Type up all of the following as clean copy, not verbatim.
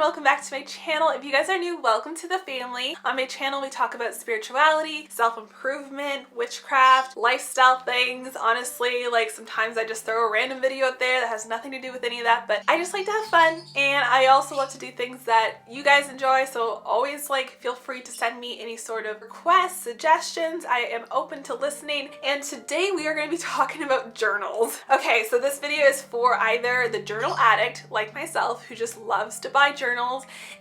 welcome back to my channel. If you guys are new, welcome to the family. On my channel we talk about spirituality, self-improvement, witchcraft, lifestyle things. Honestly, like sometimes I just throw a random video out there that has nothing to do with any of that, but I just like to have fun, and I also love to do things that you guys enjoy, so always feel free to send me any sort of requests, suggestions. I am open to listening, and today we are going to be talking about journals. Okay, so this video is for either the journal addict like myself who just loves to buy journals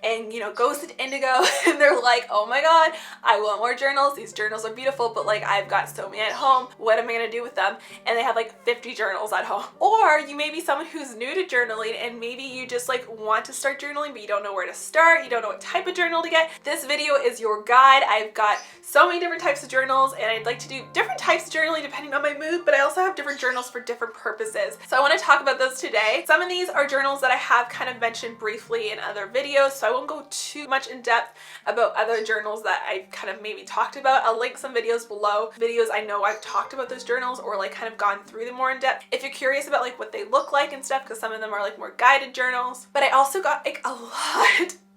and goes to Indigo and they're like, oh my god, I want more journals, these journals are beautiful, but I've got so many at home, what am I gonna do with them? And they have 50 journals at home. Or you may be someone who's new to journaling and maybe you just want to start journaling but you don't know where to start, you don't know what type of journal to get. This video is your guide. I've got so many different types of journals and I'd like to do different types of journaling depending on my mood, but I also have different journals for different purposes. So I want to talk about those today. Some of these are journals that I have kind of mentioned briefly in other videos, so I won't go too much in depth about other journals that I've kind of maybe talked about. I'll link some videos below, videos I know I've talked about those journals or kind of gone through them more in depth if you're curious about what they look like and stuff, because some of them are more guided journals. But I also got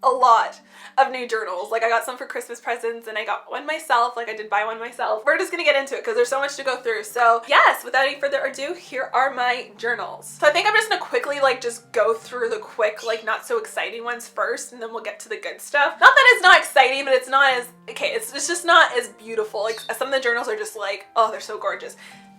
a lot of new journals. I got some for Christmas presents and I got one myself. I did buy one myself. We're just gonna get into it because there's so much to go through. So yes, without any further ado, here are my journals. So I think I'm just gonna quickly just go through the quick not so exciting ones first, and then we'll get to the good stuff. Not that it's not exciting, but it's not as it's just not as beautiful. Some of the journals are just oh, they're so gorgeous.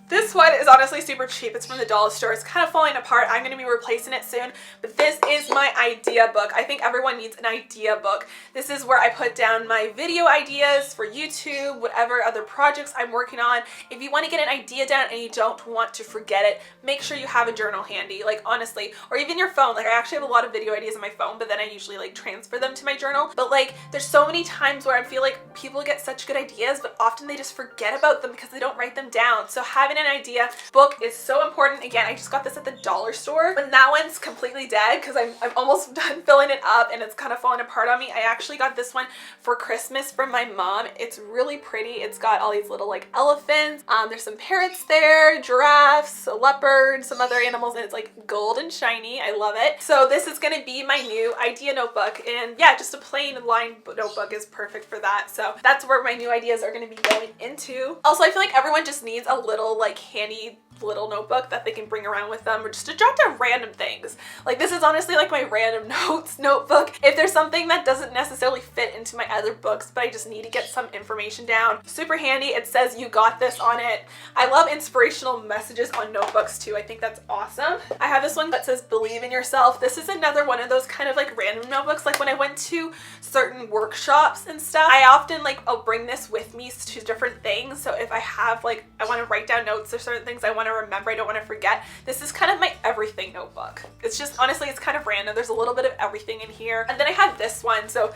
This one is honestly super cheap. It's from the dollar store. It's kind of falling apart. I'm going to be replacing it soon. But this is my idea book. I think everyone needs an idea book. This is where I put down my video ideas for YouTube, whatever other projects I'm working on. If you want to get an idea down and you don't want to forget it, make sure you have a journal handy. Honestly, or even your phone. I actually have a lot of video ideas on my phone, but then I usually transfer them to my journal. But there's so many times where I feel people get such good ideas, but often they just forget about them because they don't write them down. So having an idea book is so important. Again, I just got this at the dollar store. When that one's completely dead because I'm almost done filling it up and it's kind of falling apart on me, I actually got this one for Christmas from my mom. It's really pretty. It's got all these little elephants. There's some parrots there, giraffes, a leopard, some other animals, and it's gold and shiny. I love it. So this is going to be my new idea notebook, and yeah, just a plain lined notebook is perfect for that. So that's where my new ideas are going to be going into. Also, I feel everyone just needs a little handy little notebook that they can bring around with them, or just to jot down random things. This is honestly my random notes notebook. If there's something that doesn't necessarily fit into my other books, but I just need to get some information down, super handy. It says "you got this" on it. I love inspirational messages on notebooks too. I think that's awesome. I have this one that says "believe in yourself." This is another one of those kind of random notebooks. When I went to certain workshops and stuff, I often I'll bring this with me to different things. So if I have I want to write down notes or certain things I want to remember, I don't want to forget, this is kind of my everything notebook. It's just honestly, it's kind of random. There's a little bit of everything in here. And then I have this one. So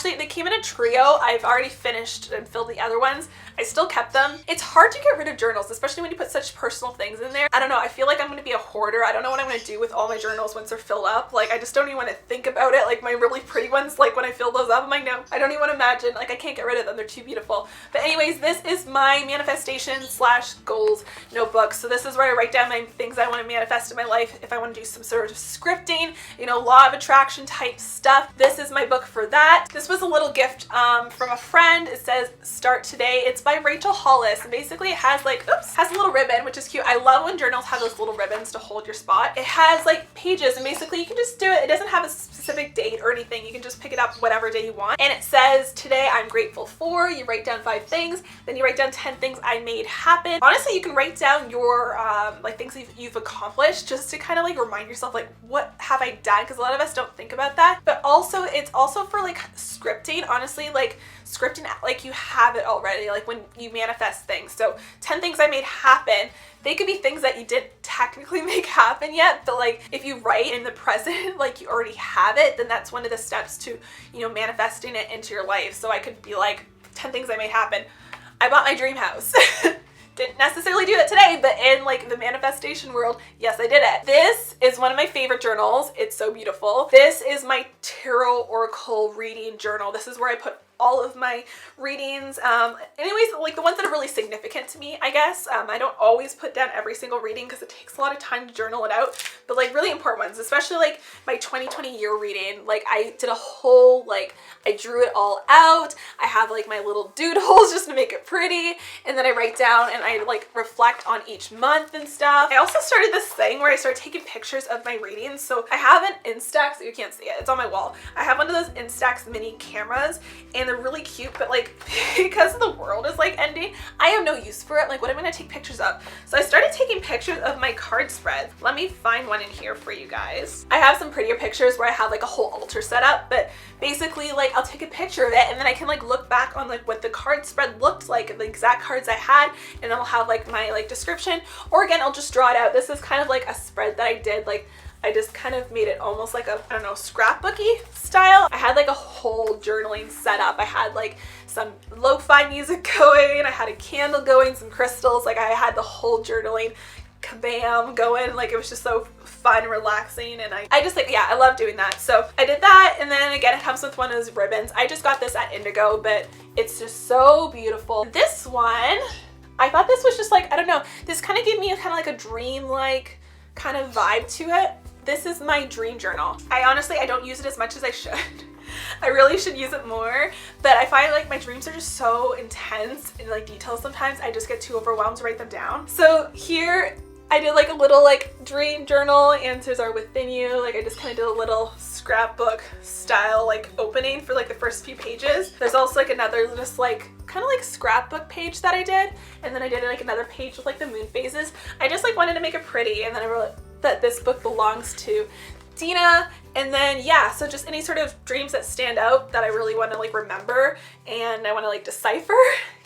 they came in a trio. I've already finished and filled the other ones. I still kept them. It's hard to get rid of journals, especially when you put such personal things in there. I don't know. I feel I'm going to be a hoarder. I don't know what I'm going to do with all my journals once they're filled up. I just don't even want to think about it. My really pretty ones, when I fill those up, I'm no, I don't even want to imagine. I can't get rid of them. They're too beautiful. But anyways, this is my manifestation / goals notebook. So this is where I write down my things I want to manifest in my life. If I want to do some sort of scripting, law of attraction type stuff, this is my book for that. This was a little gift from a friend. It says "Start Today." It's by Rachel Hollis, and basically it has has a little ribbon, which is cute. I love when journals have those little ribbons to hold your spot. It has pages, and basically you can just do it. It doesn't have a specific date or anything. You can just pick it up whatever day you want. And it says, "Today I'm grateful for." You write down 5 things, then you write down 10 things I made happen. Honestly, you can write down your things you've accomplished just to kind of remind yourself what have I done, because a lot of us don't think about that. But also it's also for scripting. Honestly, scripting you have it already, when you manifest things. So 10 things I made happen, they could be things that you didn't technically make happen yet, but if you write in the present you already have it, then that's one of the steps to manifesting it into your life. So I could be 10 things I made happen. I bought my dream house. Didn't necessarily do that today, but in the manifestation world, yes, I did it. This is one of my favorite journals. It's so beautiful. This is my tarot oracle reading journal. This is where I put all of my readings. Anyways, like the ones that are really significant to me, I guess. I don't always put down every single reading because it takes a lot of time to journal it out, but like really important ones, especially like my 2020 year reading. Like I did a whole, like I drew it all out. I have like my little doodles just to make it pretty, and then I write down and I like reflect on each month and stuff. I also started this thing where I started taking pictures of my readings. So I have an Instax, you can't see it, it's on my wall. I have one of those Instax mini cameras and they're really cute, but like because the world is like ending, I have no use for it. Like what am I gonna take pictures of? So I started taking pictures of my card spreads. Let me find one in here for you guys. I have some prettier pictures where I have like a whole altar set up, but basically like I'll take a picture of it and then I can like look back on like what the card spread looked like, the exact cards I had, and then I'll have like my like description, or again I'll just draw it out. This is kind of like a spread that I did, like I just kind of made it almost like a, I don't know, scrapbooky style. I had like a whole journaling setup. I had like some lo-fi music going, I had a candle going, some crystals, like I had the whole journaling kabam going. Like it was just so fun and relaxing, and I just like, yeah, I love doing that. So I did that, and then again it comes with one of those ribbons. I just got this at Indigo, but it's just so beautiful. This one, I thought this was just like, I don't know, this kind of gave me a kind of like a dream-like kind of vibe to it. This is my dream journal. I don't use it as much as I should. I really should use it more, but I find like my dreams are just so intense and like detailed sometimes, I just get too overwhelmed to write them down. So here I did like a little like dream journal, answers are within you. Like I just kind of did a little scrapbook style like opening for like the first few pages. There's also like another just like kind of like scrapbook page that I did, and then I did like another page with like the moon phases. I just like wanted to make it pretty, and then I wrote that this book belongs to Dina. And then yeah, so just any sort of dreams that stand out that I really want to like remember and I want to like decipher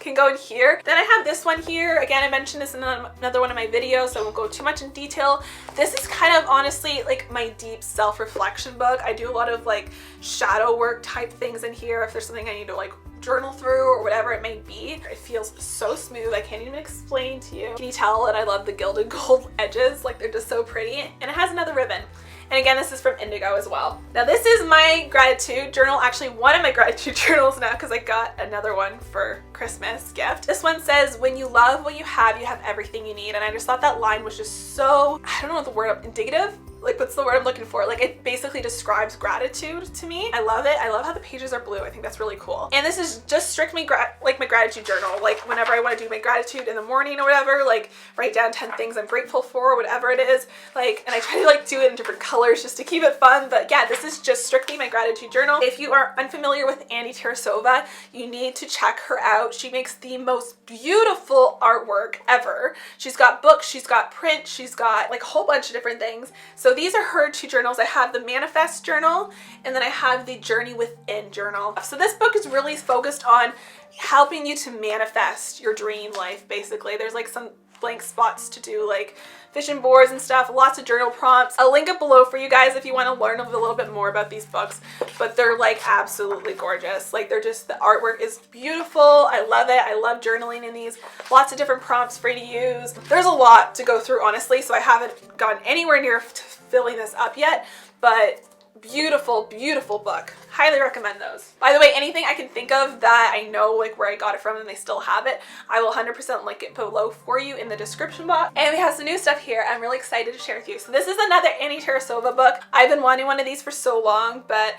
can go in here. Then I have this one here. Again, I mentioned this in another one of my videos, so I won't go too much in detail. This is kind of honestly like my deep self-reflection book. I do a lot of like shadow work type things in here if there's something I need to like journal through or whatever it may be. It feels so smooth, I can't even explain to you. Can you tell that I love the gilded gold edges? Like they're just so pretty. And it has another ribbon. And again, this is from Indigo as well. Now this is my gratitude journal, actually one of my gratitude journals now because I got another one for Christmas gift. This one says, when you love what you have everything you need. And I just thought that line was just so, I don't know what the word, indicative? Like what's the word I'm looking for? Like it basically describes gratitude to me. I love it. I love how the pages are blue. I think that's really cool. And this is just strictly like my gratitude journal. Like whenever I want to do my gratitude in the morning or whatever, like write down 10 things I'm grateful for or whatever it is. Like, and I try to like do it in different colors just to keep it fun. But yeah, this is just strictly my gratitude journal. If you are unfamiliar with Annie Tarasova, you need to check her out. She makes the most beautiful artwork ever. She's got books, she's got print, she's got like a whole bunch of different things. So these are her two journals. I have the Manifest journal, and then I have the Journey Within journal. So this book is really focused on helping you to manifest your dream life, basically. There's like some blank spots to do like vision boards and stuff, lots of journal prompts. I'll link it below for you guys if you want to learn a little bit more about these books, but they're like absolutely gorgeous. Like they're just, the artwork is beautiful. I love it. I love journaling in these. Lots of different prompts for you to use. There's a lot to go through, honestly, so I haven't gotten anywhere near filling this up yet, but beautiful, beautiful book. Highly recommend those. By the way, anything I can think of that I know like where I got it from and they still have it, I will 100% link it below for you in the description box. And we have some new stuff here I'm really excited to share with you. So this is another Annie Tarasova book. I've been wanting one of these for so long, but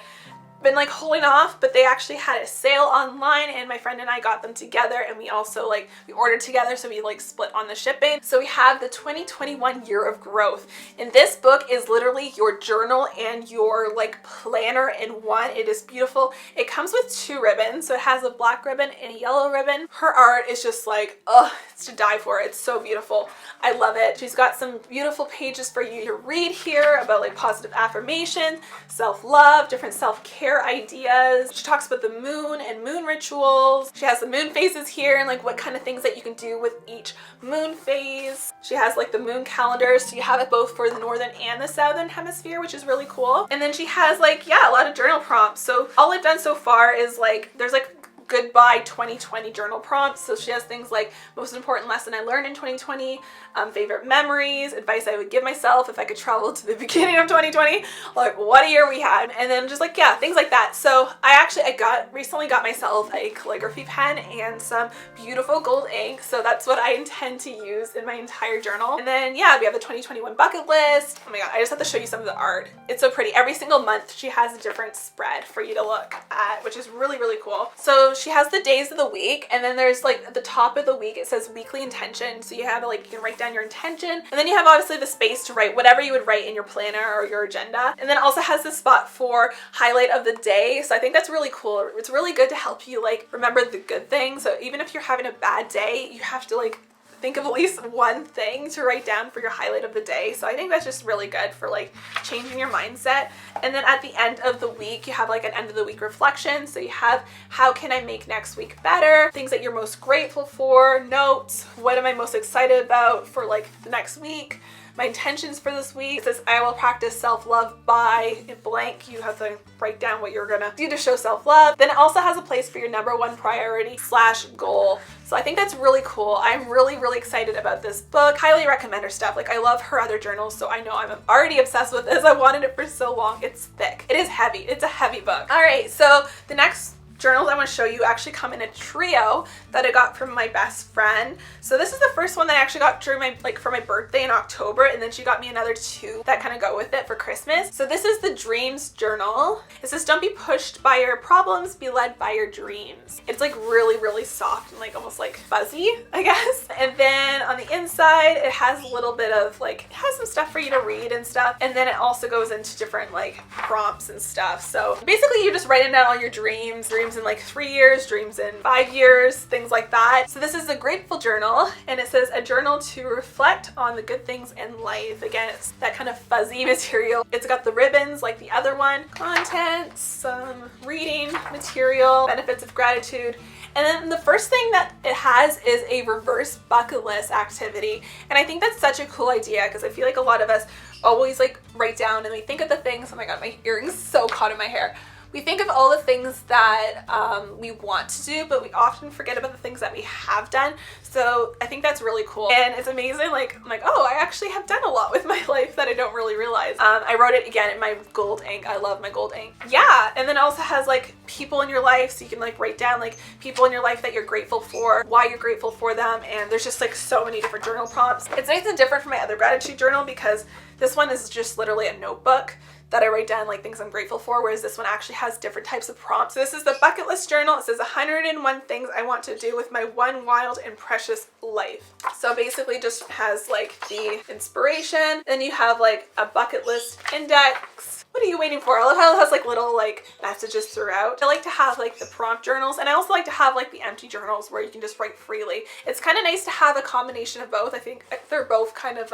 been like holding off, but they actually had a sale online and my friend and I got them together, and we also like, we ordered together, so we like split on the shipping. So we have the 2021 Year of Growth, and this book is literally your journal and your like planner in one. It is beautiful. It comes with two ribbons, so it has a black ribbon and a yellow ribbon. Her art is just like, oh, it's to die for. It's so beautiful. I love it. She's got some beautiful pages for you to read here about like positive affirmation, self-love, different self-care ideas. She talks about the moon and moon rituals. She has the moon phases here and like what kind of things that you can do with each moon phase. She has like the moon calendars, so you have it both for the northern and the southern hemisphere, which is really cool. And then she has like, yeah, a lot of journal prompts. So all I've done so far is like, there's like goodbye 2020 journal prompts. So she has things like most important lesson I learned in 2020, favorite memories, advice I would give myself if I could travel to the beginning of 2020, like what a year we had, and then just like, yeah, things like that. So I recently got myself a calligraphy pen and some beautiful gold ink. So that's what I intend to use in my entire journal. And then yeah, we have the 2021 bucket list. Oh my god, I just have to show you some of the art. It's so pretty. Every single month she has a different spread for you to look at, which is really, really cool. So she has the days of the week, and then there's like at the top of the week it says weekly intention. So you have like, you can write down your intention, and then you have obviously the space to write whatever you would write in your planner or your agenda. And then it also has this spot for highlight of the day. So I think that's really cool. It's really good to help you like remember the good things. So even if you're having a bad day, you have to like think of at least one thing to write down for your highlight of the day. So I think that's just really good for like changing your mindset. And then at the end of the week, you have like an end of the week reflection. So you have, how can I make next week better? Things that you're most grateful for, notes, what am I most excited about for like the next week? My intentions for this week. It says, I will practice self-love by blank. You have to write down what you're gonna do to show self-love. Then it also has a place for your #1 priority / goal. So I think that's really cool. I'm really, really excited about this book. Highly recommend her stuff. Like I love her other journals, so I know I'm already obsessed with this. I wanted it for so long. It's thick. It is heavy. It's a heavy book. All right, so the next journals I want to show you actually come in a trio that I got from my best friend. So this is the first one that I actually got during for my birthday in October, and then she got me another 2 that kind of go with it for Christmas. So this is the Dreams Journal. It says, don't be pushed by your problems, be led by your dreams. It's like really, really soft and like almost like fuzzy, I guess. And then on the inside, it has a little bit of like, it has some stuff for you to read and stuff. And then it also goes into different like prompts and stuff. So basically you're just writing down all your dreams in like 3 years, dreams in 5 years, things like that. So this is the Grateful Journal, and it says a journal to reflect on the good things in life. Again, it's that kind of fuzzy material. It's got the ribbons like the other one, content, some reading material, benefits of gratitude. And then the first thing that it has is a reverse bucket list activity. And I think that's such a cool idea because I feel like a lot of us always like write down and we think of the things, oh my god, my earring's so caught in my hair. We think of all the things that we want to do, but we often forget about the things that we have done. So I think that's really cool. And it's amazing, like, I'm like, oh, I actually have done a lot with my life that I don't really realize. I wrote it again in my gold ink. I love my gold ink. Yeah, and then it also has like people in your life, so you can like write down like people in your life that you're grateful for, why you're grateful for them, and there's just like so many different journal prompts. It's nice and different from my other gratitude journal because this one is just literally a notebook that I write down like things I'm grateful for, whereas this one actually has different types of prompts. So this is the bucket list journal. It says 101 things I want to do with my one wild and precious life. So basically just has like the inspiration, then you have like a bucket list index. What are you waiting for? I love how it has like little like messages throughout. I like to have like the prompt journals, and I also like to have like the empty journals where you can just write freely. It's kind of nice to have a combination of both. I think they're both kind of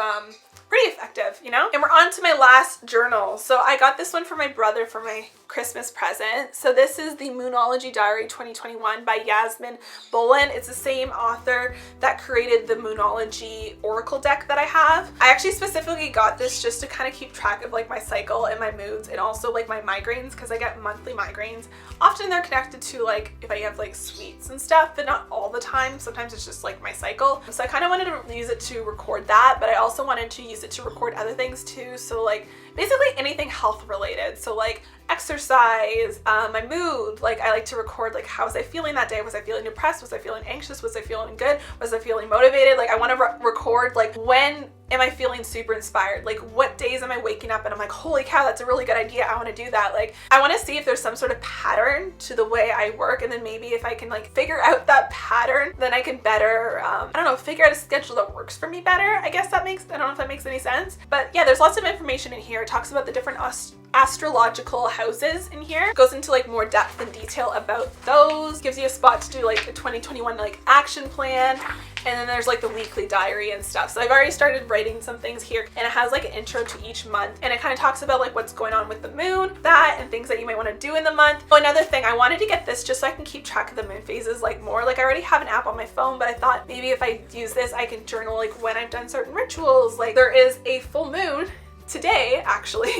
pretty effective, you know? And we're on to my last journal. So I got this one for my brother for my Christmas present. So this is the Moonology Diary 2021 by Yasmin Bolin. It's the same author that created the Moonology Oracle deck that I have. I actually specifically got this just to kind of keep track of like my cycle and my moods, and also like my migraines, because I get monthly migraines. Often they're connected to like if I have like sweets and stuff, but not all the time. Sometimes it's just like my cycle. So I kind of wanted to use it to record that, but I also wanted to use it to record other things too. So like basically anything health related. So like exercise, my mood, like I like to record like how was I feeling that day? Was I feeling depressed? Was I feeling anxious? Was I feeling good? Was I feeling motivated? Like I want to record like when am I feeling super inspired? Like what days am I waking up and I'm like, holy cow, that's a really good idea. I want to do that. Like I want to see if there's some sort of pattern to the way I work, and then maybe if I can like figure out that pattern, then I can better, I don't know, figure out a schedule that works for me better. I guess I don't know if that makes any sense. But yeah, there's lots of information in here. It talks about the different astrological houses in here. It goes into like more depth and detail about those. Gives you a spot to do like a 2021 like action plan. And then there's like the weekly diary and stuff. So I've already started writing some things here, and it has like an intro to each month, and it kind of talks about like what's going on with the moon, that, and things that you might want to do in the month. Oh, another thing, I wanted to get this just so I can keep track of the moon phases like more. Like I already have an app on my phone, but I thought maybe if I use this, I can journal like when I've done certain rituals. Like there is a full moon today actually.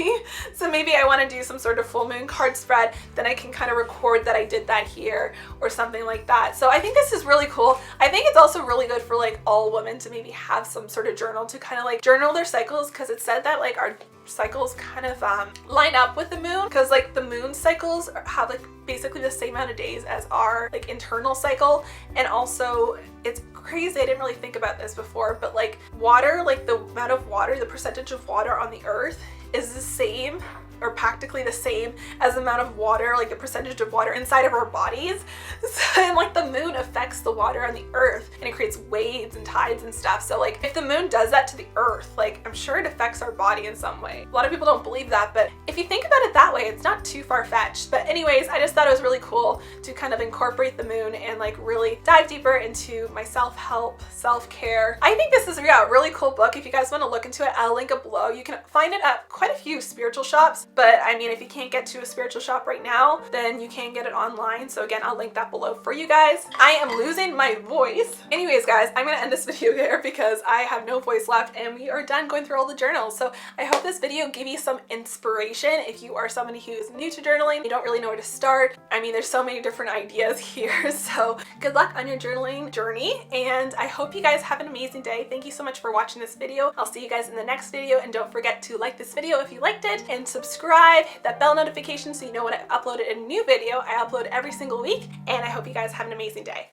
So maybe I want to do some sort of full moon card spread, then I can kind of record that I did that here or something like that. So I think this is really cool. I think it's also really good for like all women to maybe have some sort of journal to kind of like journal their cycles, because it said that like our cycles kind of line up with the moon, because like the moon cycles have like basically the same amount of days as our like internal cycle. And also it's crazy, I didn't really think about this before, but like water, like the amount of water, the percentage of water on the earth is the same or practically the same as the amount of water, like the percentage of water inside of our bodies. So, and like the moon affects the water on the earth and it creates waves and tides and stuff. So like if the moon does that to the earth, like I'm sure it affects our body in some way. A lot of people don't believe that, but if you think about it that way, it's not too far-fetched. But anyways, I just thought it was really cool to kind of incorporate the moon and like really dive deeper into my self-help, self-care. I think this is, yeah, a really cool book. If you guys want to look into it, I'll link it below. You can find it at quite a few spiritual shops. But I mean, if you can't get to a spiritual shop right now, then you can get it online. So again, I'll link that below for you guys. I am losing my voice. Anyways, guys, I'm gonna end this video here because I have no voice left and we are done going through all the journals. So I hope this video gave you some inspiration if you are somebody who is new to journaling, you don't really know where to start. I mean, there's so many different ideas here. So good luck on your journaling journey, and I hope you guys have an amazing day. Thank you so much for watching this video. I'll see you guys in the next video, and don't forget to like this video if you liked it, and subscribe, hit that bell notification so you know when I uploaded a new video. I upload every single week, and I hope you guys have an amazing day.